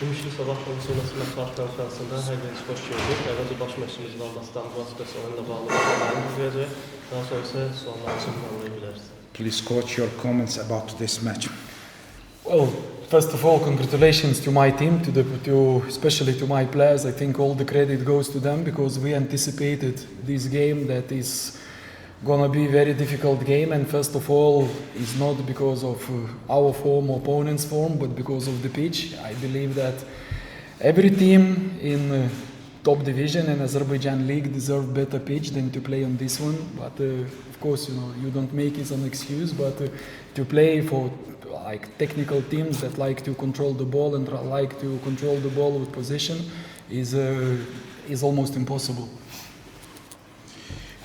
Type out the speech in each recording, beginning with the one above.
İmişli Sabah Komisyonasının baş konferansında hər biriniz xoş gördük. Əvvəlcə baş məşqimiz Valdas Damqaskos oyunla bağlı məlumatlarını verəcək. Daha sonra isə suallar üçün anlaya bilərsiniz. Please coach your comments about this match. Well, first of all, congratulations to my team, especially to my players. I think all the credit goes to them because we anticipated this game that is gonna be a very difficult game, and first of all, it's not because of our form or opponent's form, but because of the pitch. I believe that every team in top division and Azerbaijan league deserve better pitch than to play on this one. But of course, you don't make it an excuse, but to play for like technical teams that like to control the ball and like to control the ball with possession is almost impossible.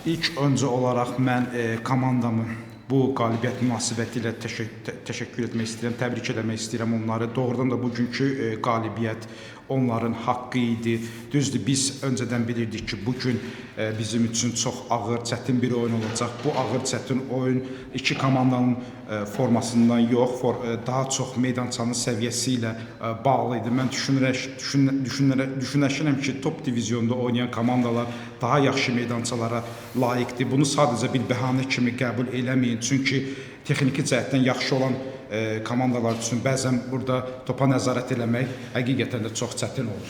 İlk öncə olaraq mən komandamı bu qalibiyyət münasibətilə təşəkkür etmək istəyirəm, təbrik etmək istəyirəm onları. Doğrudan da bugünkü qalibiyyət onların haqqı idi. Düzdür, biz öncədən bilirdik ki, bugün bizim üçün çox ağır, çətin bir oyun olacaq. Bu ağır, çətin oyun iki komandanın formasından yox, daha çox meydançanın səviyyəsi ilə bağlı idi. Mən düşünürəm ki, top divizyonda oynayan komandalar daha yaxşı meydançalara layiqdir. Bunu sadəcə bir bəhanə kimi qəbul eləməyin. Çünki texniki cəhətdən yaxşı olan komandalar üçün bəzən burada topa nəzarət eləmək həqiqətən də çox çətin olur.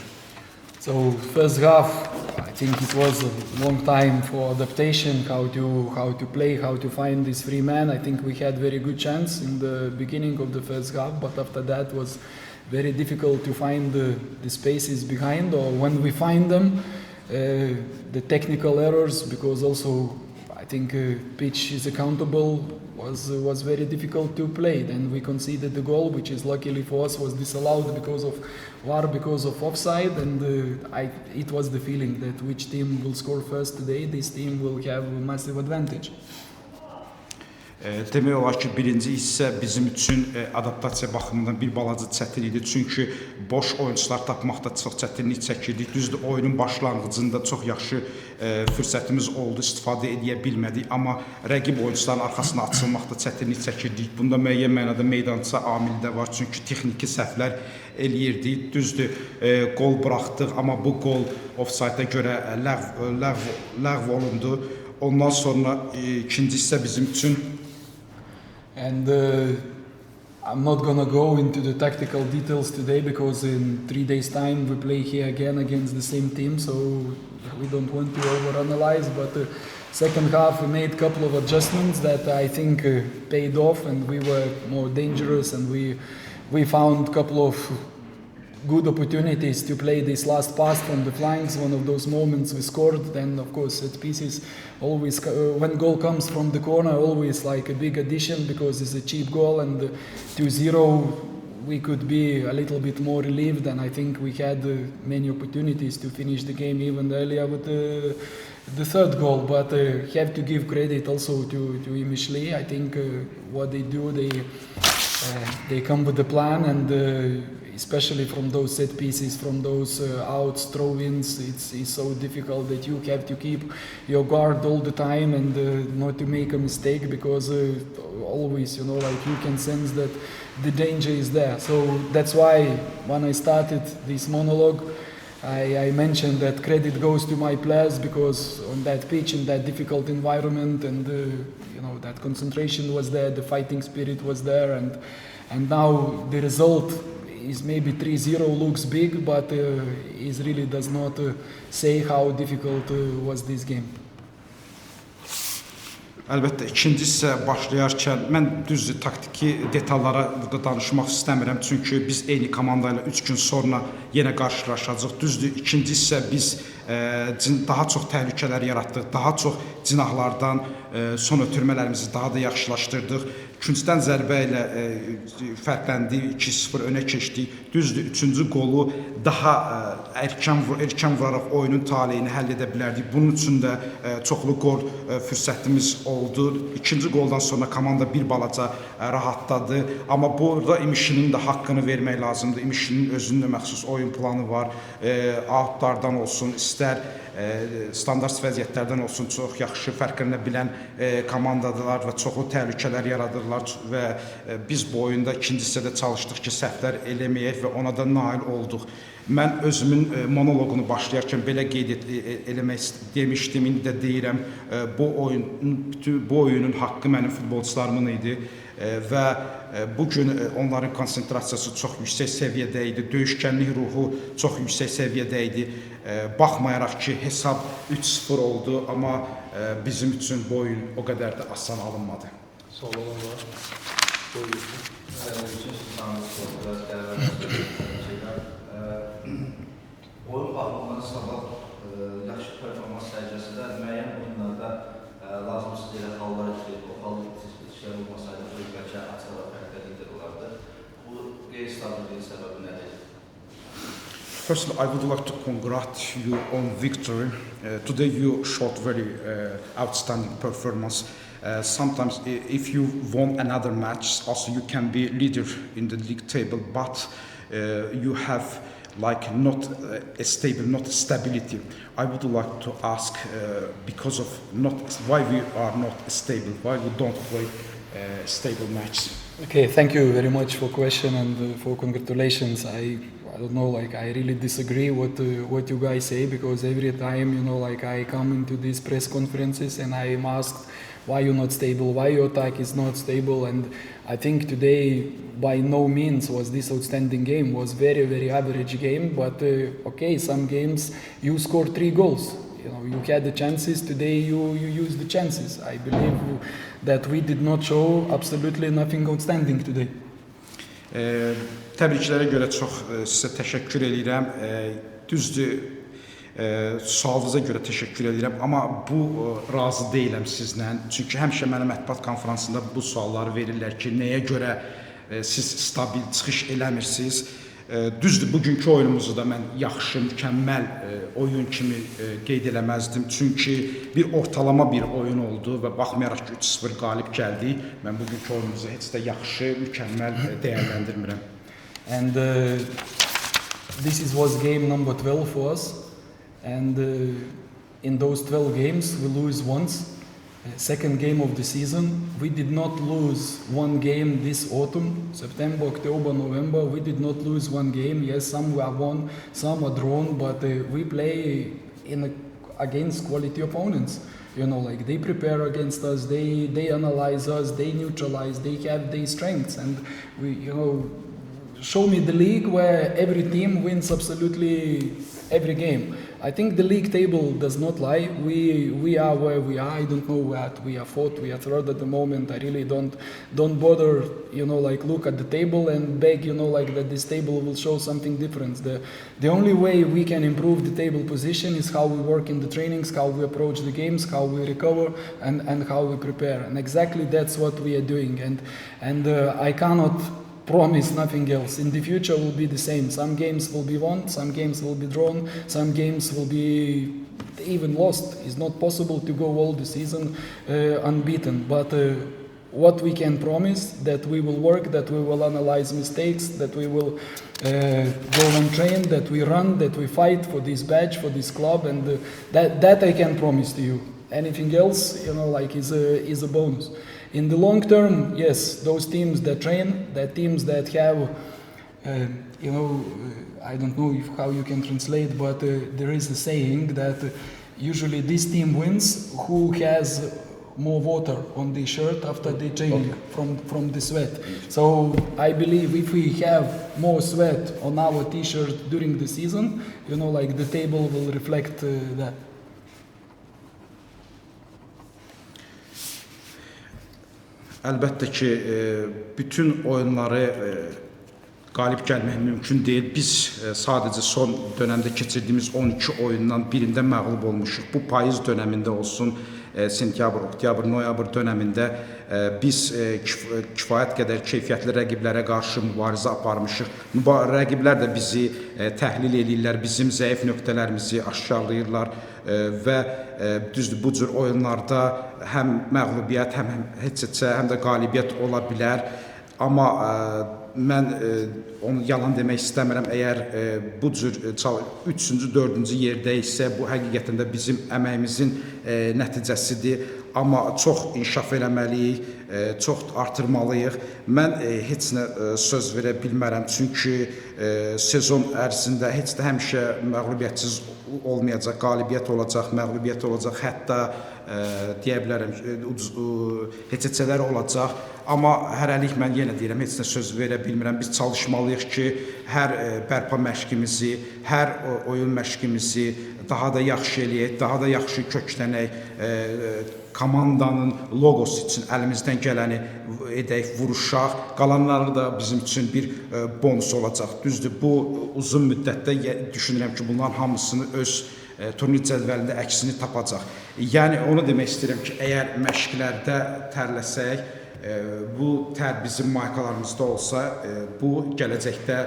So first half, I think it was a long time for adaptation, how to play, how to find this free man. I think we had very good chance in the beginning of the first half, but after that was very difficult to find the spaces behind, or when we find them, the technical errors, because also I think pitch is accountable, was very difficult to play. Then we conceded the goal, which is luckily for us was disallowed because of VAR, because of offside, and it was the feeling that which team will score first today, this team will have a massive advantage. Demək olar ki, birinci hissə bizim üçün adaptasiya baxımından bir balaca çətin idi. Çünki boş oyuncular tapmaqda çox çətinlik çəkirdik. Düzdür, oyunun başlanğıcında çox yaxşı fürsətimiz oldu, istifadə edə bilmədik. Amma rəqib oyuncuların arxasına açılmaqda çətinlik çəkirdik. Bunda müəyyən mənada meydança amili də var. Çünki texniki səhvlər eləyirdik. Düzdür, qol buraxdıq, amma bu qol ofsayda görə ləğv olundu. Ondan sonra ikinci hissə bizim üçün. And I'm not gonna go into the tactical details today because in 3 days' time we play here again against the same team, so we don't want to overanalyze. But second half we made a couple of adjustments that I think paid off, and we were more dangerous, and we found a couple of good opportunities to play this last pass from the flanks. One of those moments we scored. Then of course set pieces, always when goal comes from the corner, always like a big addition because it's a cheap goal, and 2-0 we could be a little bit more relieved, and I think we had many opportunities to finish the game even earlier with the third goal. But have to give credit also to Imishli. I think what they do, they come with the plan, and especially from those set pieces, from those outs, throw-ins, it's so difficult that you have to keep your guard all the time and not to make a mistake, because always, like you can sense that the danger is there. So that's why when I started this monologue, I mentioned that credit goes to my players, because on that pitch, in that difficult environment, and that concentration was there, the fighting spirit was there, and now the result is maybe 3-0 looks big, but it really does not say how difficult was this game. Əlbəttə, ikinci hissə başlayarkən mən düzdür, taktiki detallara burada danışmaq istəmirəm. Çünki biz eyni komanda ilə 3 gün sonra yenə qarşılaşacağıq. Düzdür, ikinci hissə biz daha çox təhlükələr yaratdıq, daha çox cinahlardan son ötürmələrimizi daha da yaxşılaşdırdıq. Küncdən zərbə ilə fərqləndi, 2-0 önə keçdik. Düzdür, üçüncü qolu daha erkən vuraraq oyunun taleyini həll edə bilərdik. Bunun üçün də çoxlu qol fürsətimiz oldu. İkinci qoldan sonra komanda bir balaca rahatladı. Amma burada İmişlinin də haqqını vermək lazımdır. İmişlinin özünün məxsus oyun planı var. Outlardan olsun, istər standart vəziyyətlərdən olsun, çox yaxşı fərqlənə bilən komandadılar və çoxlu təhlükələr yaradırlar. saydılar və biz bu oyunda ikinci hissədə çalışdıq ki, səhvlər eləməyək və ona da nail olduq. Mən özümün monoloqunu başlayarkən belə qeyd eləmək demişdim, indi də deyirəm, bu oyunun haqqı mənim futbolçularımın idi və bugün onların konsentrasiyası çox yüksək səviyyədə idi, döyüşkənlik ruhu çox yüksək səviyyədə idi. Baxmayaraq ki, hesab 3-0 oldu, amma bizim üçün bu oyun o qədər də asan alınmadı. Son olan var. Buyurun. Oyun baxımından sabah yaxşı performans sərgiləsə də müəyyən oyunlarda lazımsız elə hallar ki, o hal işlər olmasaydı, bəlkə açıqlara fərqlə lider olardı. Bu qeyri-stabilliyin səbəbi nədir? Firstly, I would like to congratulate you on victory. Today you showed very outstanding performance. Sometimes if you won another match, also you can be leader in the league table, but you have like not a stable, not a stability. I would like to ask because of why we are not stable, why we don't play stable matches. Okay, thank you very much for question and for congratulations. I don't know, like I really disagree what you guys say, because every time, you know, like I come into these press conferences and I am asked why you're not stable, why your attack is not stable, and I think today by no means was this outstanding game, was very, very average game, but okay, some games you scored 3 goals. You know, you had the chances, today you used the chances. I believe that we did not show absolutely nothing outstanding today. Təbriklərə görə çox sizə təşəkkür edirəm. Düzdür, sualınıza görə təşəkkür edirəm, amma bu razı deyiləm sizlə. Çünki həmişə mənə mətbuat konferansında bu sualları verirlər ki, nəyə görə siz stabil çıxış eləmirsiniz. Düzdür, bugünkü oyunumuzu da mən yaxşı, mükəmməl oyun kimi qeyd eləməzdim. Çünki bir ortalama bir oyun oldu və baxmayaraq ki, 3-0 qalib gəldik, mən bugünkü oyunumuzu heç də yaxşı, mükəmməl dəyərləndirmirəm. And this was game number 12 for us, and in those 12 games we lose once. Second game of the season, we did not lose one game this autumn, September, October, November. We did not lose one game. Yes, some were won, some were drawn, but we play against quality opponents. You know, like they prepare against us, they analyze us, they neutralize, they have their strengths, and we, you know, show me the league where every team wins absolutely every game. I think the league table does not lie. We are where we are. I don't know what we are fourth, we are third at the moment. I really don't bother, you know, like look at the table and beg, you know, like that this table will show something different. The only way we can improve the table position is how we work in the trainings, how we approach the games, how we recover, and how we prepare. And exactly that's what we are doing. And I cannot promise nothing else. In the future will be the same. Some games will be won, some games will be drawn, some games will be even lost. It's not possible to go all the season unbeaten. But what we can promise, that we will work, that we will analyze mistakes, that we will go and train, that we run, that we fight for this badge, for this club, and that I can promise to you. Anything else, you know, like is a bonus. In the long term, yes, those teams that train, that teams that have, you know, I don't know how you can translate, but there is a saying that usually this team wins who has more water on the shirt after the training from the sweat. So I believe if we have more sweat on our t-shirt during the season, you know, like the table will reflect that. Əlbəttə ki, bütün oyunları qalib gəlmək mümkün deyil. Biz sadəcə son dönəmdə keçirdiyimiz 12 oyundan birində məğlub olmuşuq. Bu payız dönəmində olsun, sentyabr, oktyabr, noyabr dönəmində biz kifayət qədər keyfiyyətli rəqiblərə qarşı mübarizə aparmışıq. Rəqiblər də bizi təhlil edirlər, bizim zəif nöqtələrimizi aşkarlayırlar və düzdür, bu cür oyunlarda həm məğlubiyyət, həm də qalibiyyət ola bilər. Amma mən onu yalan demək istəmirəm. Əgər bu cür 3-cü, 4-cü yerdə isə bu həqiqətən də bizim əməyimizin nəticəsidir. amma çox inkişaf eləməliyik, çox artırmalıyıq. Mən heç nə söz verə bilmərəm, çünki sezon ərzində heç də həmişə məğlubiyyətsiz olmayacaq, qalibiyyət olacaq, məğlubiyyət olacaq, hətta deyə bilərəm heç-heçələr olacaq. Amma hərəlik mən yenə deyirəm, heç nə söz verə bilmirəm. Biz çalışmalıyıq ki, hər bərpa məşqimizi, hər oyun məşqimizi daha da yaxşı eləyək, daha da yaxşı köklənək, komandanın logosu üçün əlimizdən gələni edək, vuruşaq. Qalanları da bizim üçün bir bonus olacaq. Düzdür, bu uzun müddətdə düşünürəm ki, bunların hamısını öz turnir cədvəlində əksini tapacaq. Yəni onu demək istəyirəm ki, əgər məşqlərdə tərləsək, bu tər bizim markalarımızda olsa, bu gələcəkdə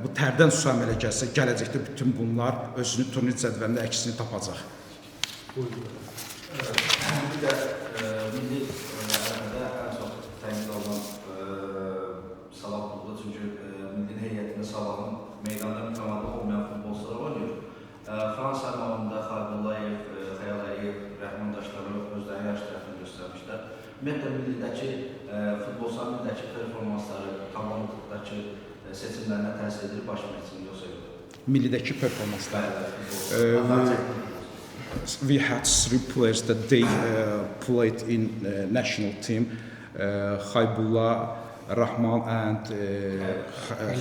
bu tərdən su əmələ gəlsə, gələcəkdə bütün bunlar özünü turnir cədvəlində əksini tapacaq. Bir də milli ərəfədə ən çox təmin olunan Sabah klubu, çünki milli heyətində Sabahın meydanda mütəmadi olmayan futbolçular oynayır. Fransa əlmanında Xarbullayev, Xəyal Əliyev, Rəhman Daşlarov özlərinin yaş tərəfini göstərmişlər. Ümumiyyətlə, millidəki futbolçuların millidəki performansları, komandalıqdakı seçimlərinə təsir edir baş məqsədim yoxsa yox? Millidəki performanslar. We had 3 players that they played in national team, Khaybullah, Rahman and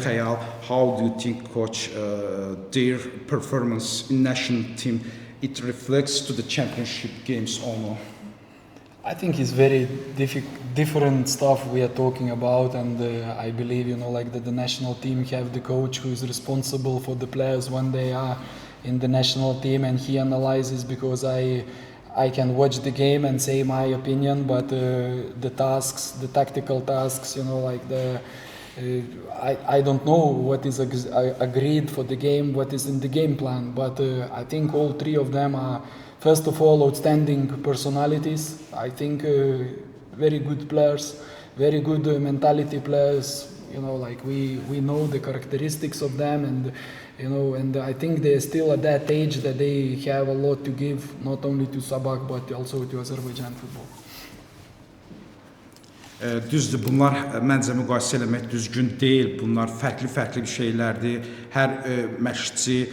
Khayal. How do you think, coach, their performance in national team, it reflects to the championship games or no? I think it's very different stuff we are talking about, and I believe, like that the national team have the coach who is responsible for the players when they are in the national team, and he analyzes, because I can watch the game and say my opinion, but the tasks, the tactical tasks, I don't know what is agreed for the game, what is in the game plan, but I think all 3 of them are, first of all, outstanding personalities. I think very good players, very good mentality players. We know the characteristics of them, and and I think they're still at that age that they have a lot to give, not only to Sabah but also to Azerbaijan football. Düzdür, bunlar məncə müqayisə eləmək düzgün deyil. Bunlar fərqli bir şeylərdir. Hər məşqçi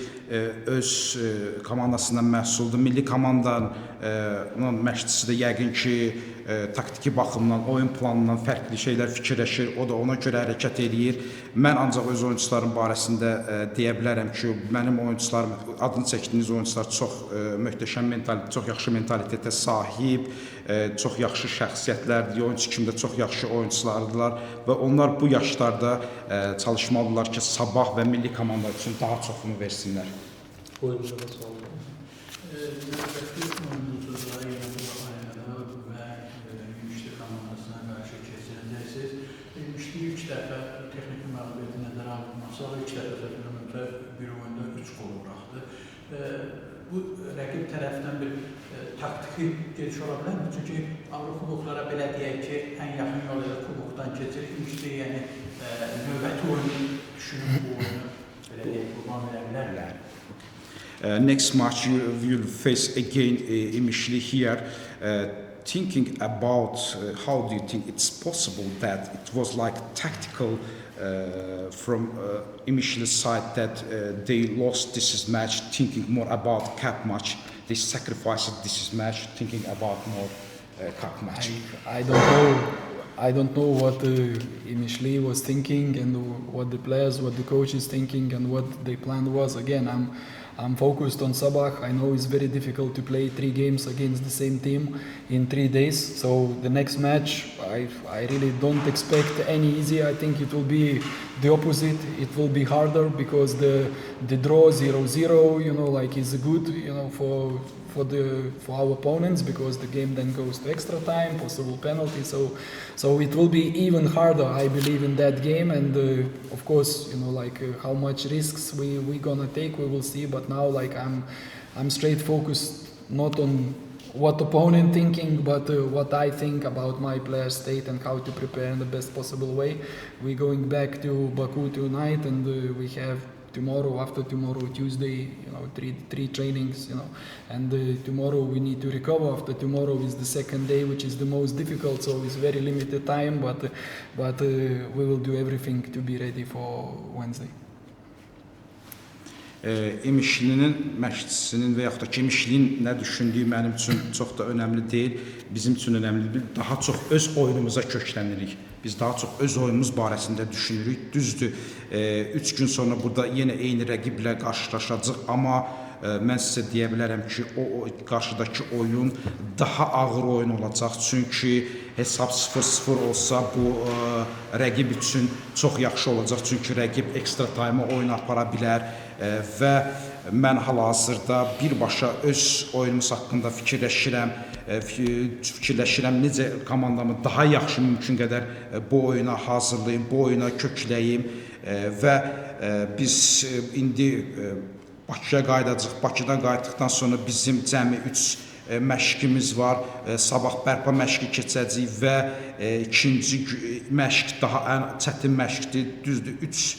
öz komandasından məhsuldur. Milli komandanın məşqçisi də yəqin ki, taktiki baxımdan, oyun planından fərqli şeylər fikirləşir. O da ona görə hərəkət eləyir. Mən ancaq öz oyunçularım barəsində deyə bilərəm ki, mənim oyunçularım, adını çəkdiyiniz oyunçular çox möhtəşəm mentalitet, çox yaxşı mentalitetə sahib, çox yaxşı şəxsiyyətlərdir. Oyunçu kimi də çox yaxşı oyunçulardılar və onlar bu yaşlarda çalışmalıdırlar ki, Sabah və milli komanda üçün daha çoxunu versinlər. Oyuncuda da suallar. Növbəti oyunculara yeniliklərə və Müşti komandasına qarşı keçirəcəksiniz. Müşti 3 dəfə texniki məğlubiyyəti nəzərə alınmasa, 3 dəfə səhvlərimizə bir oyunda 3 qol buraxdı. Bu rəqib tərəfdən bir taktiki gediş ola bilərmi? Çünki Avrokuboklara belə deyək ki, ən yaxın yol ilə kubokdan keçir. Müşti, yəni növbəti oyunu düşünüb bu oyunu belə deyək, qurban verə bilərlər. Next match you will face again initially here. Thinking about how do you think it's possible that it was like tactical from initial side that they lost this match, thinking more about cup match, they sacrificed this match, thinking about more cup match. I don't know what initially was thinking and what the players, what the coach is thinking and what their plan was. Again, I'm focused on Sabah. I know it's very difficult to play 3 games against the same team in 3 days. So the next match, I really don't expect any easy. I think it will be the opposite. It will be harder because the draw 0-0, is good, for our opponents, because the game then goes to extra time, possible penalty. So it will be even harder, I believe, in that game. And of course, how much risks we gonna take, we will see. But now, I'm straight focused not on what opponent thinking, but what I think about my player state and how to prepare in the best possible way. We're going back to Baku tonight, and we have tomorrow, after tomorrow, Tuesday, three trainings, and tomorrow we need to recover. After tomorrow is the second day, which is the most difficult, so it's very limited time, but we will do everything to be ready for Wednesday. İmişlinin məşqçisinin və yaxud da ki, İmişlinin nə düşündüyü mənim üçün çox da önəmli deyil. Bizim üçün önəmlidir. Daha çox öz oyunumuza köklənirik. Biz daha çox öz oyunumuz barəsində düşünürük. Düzdür, 3 gün sonra burada yenə eyni rəqiblə qarşılaşacaq, amma mən sizə deyə bilərəm ki, o qarşıdakı oyun daha ağır oyun olacaq. Çünki hesab 0-0 olsa bu rəqib üçün çox yaxşı olacaq. Çünki rəqib ekstra time oyun apara bilər və mən hal-hazırda birbaşa öz oyunumuz haqqında fikirləşirəm, necə komandamı daha yaxşı mümkün qədər bu oyuna hazırlayım, bu oyuna kökləyim və biz indi Bakıya qayıdacaq. Bakıdan qayıtdıqdan sonra bizim cəmi 3 məşqimiz var. Sabah bərpa məşqi keçəcəyik və ikinci məşq daha ən çətin məşqdir. Düzdür, 3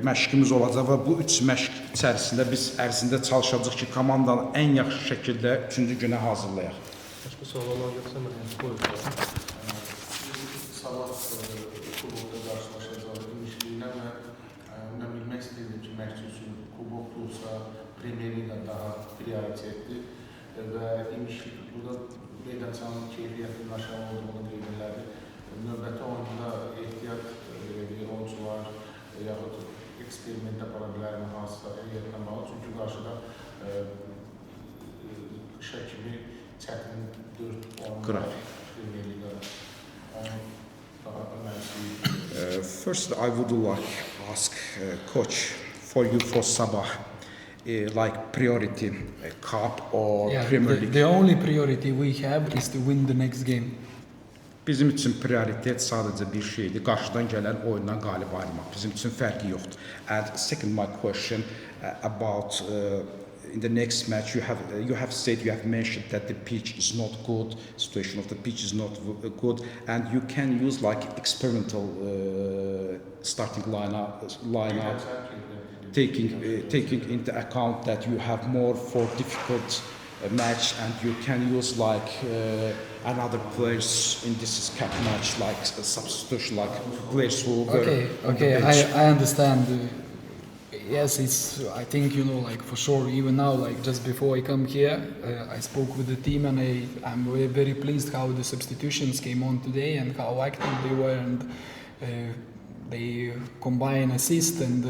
məşqimiz olacaq və bu 3 məşq içərisində biz ərzində çalışacağıq ki, komandanı ən yaxşı şəkildə 3-cü günə hazırlayaq. Başqa suallar yoxsa mən buyurun. Sabah kubokda qarşılaşacaq İmişliylə və mən bilmək istəyirdim ki, məşqçi üçün kubokdursa Premier Liga daha prioritetdir və İmişli burada meydançanın keyfiyyətinin aşağı olduğunu qeyd elədi. Növbəti oyunda ehtiyat oyuncular yaxud eksperiment apara bilərmi hansısa heyətlə bağlı. Çünki qarşıda qışa kimi çətin 4-10 Premier Ligada daha önəmli. First, I would like to ask coach for you for Sabah, like priority, cup or Premier League. The only priority we have is to win the next game. Bizim üçün prioritet sadəcə bir şeydir, qarşıdan gələn oyundan qalib ayrılmaq. Bizim üçün fərqi yoxdur. And second, my question about in the next match, you have mentioned that the pitch is not good, situation of the pitch is not good, and you can use like experimental starting lineup, taking into account that you have more for difficult match, and you can use like another players in this cup match, like substitution, like players who were I understand. Yes, I think like for sure. Even now, like just before I come here, I spoke with the team, and I'm very pleased how the substitutions came on today and how active they were, and they combine assist and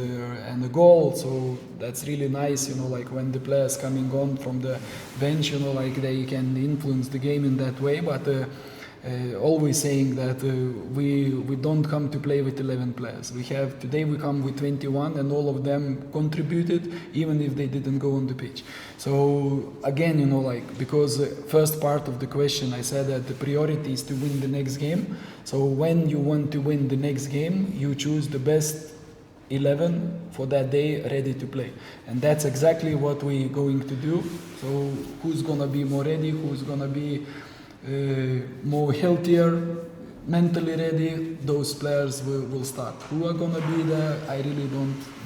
a goal. So that's really nice. Like when the players coming on from the bench, like they can influence the game in that way. But always saying that we don't come to play with 11 players. Today we come with 21, and all of them contributed, even if they didn't go on the pitch. So again, because first part of the question I said that the priority is to win the next game. So when you want to win the next game, you choose the best 11 for that day ready to play, and that's exactly what we're going to do. So who's gonna be more ready, who's gonna be more healthier, mentally ready, those players will start. Who are gonna be there, I really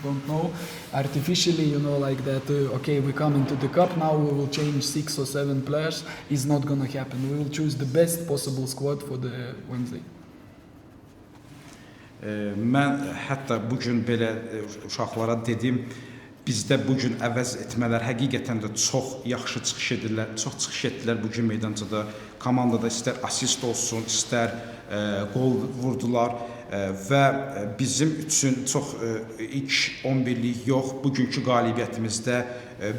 don't know. Artificially, like that, okay, we come into the cup, now we will change 6 or 7 players, is not gonna happen. We will choose the best possible squad for the Wednesday. Mən hətta bugün belə uşaqlara dedim, bizdə bugün əvəz etmələr həqiqətən də çox yaxşı çıxış etdilər bugün meydançada. Komandada istər asist olsun, istər qol vurdular və bizim üçün çox ilk 11-lik yox, bugünkü qalibiyyətimizdə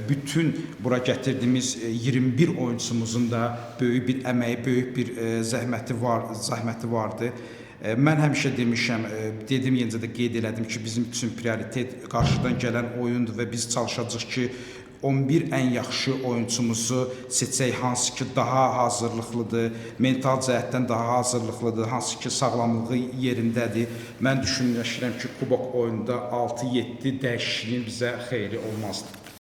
bütün bura gətirdiyimiz 21 oyuncumuzun da böyük bir əməyi, böyük bir zəhməti vardı. Mən həmişə demişəm, yenicə də qeyd elədim ki, bizim üçün prioritet qarşıdan gələn oyundur və biz çalışacağıq ki, 11 ən yaxşı oyuncumuzu seçək, hansı ki daha hazırlıqlıdır, mental cəhətdən daha hazırlıqlıdır, hansı ki sağlamlığı yerindədir. Mən düşünürəm ki, kubok oyununda 6-7 dəyişikliyin bizə xeyri olmazdı.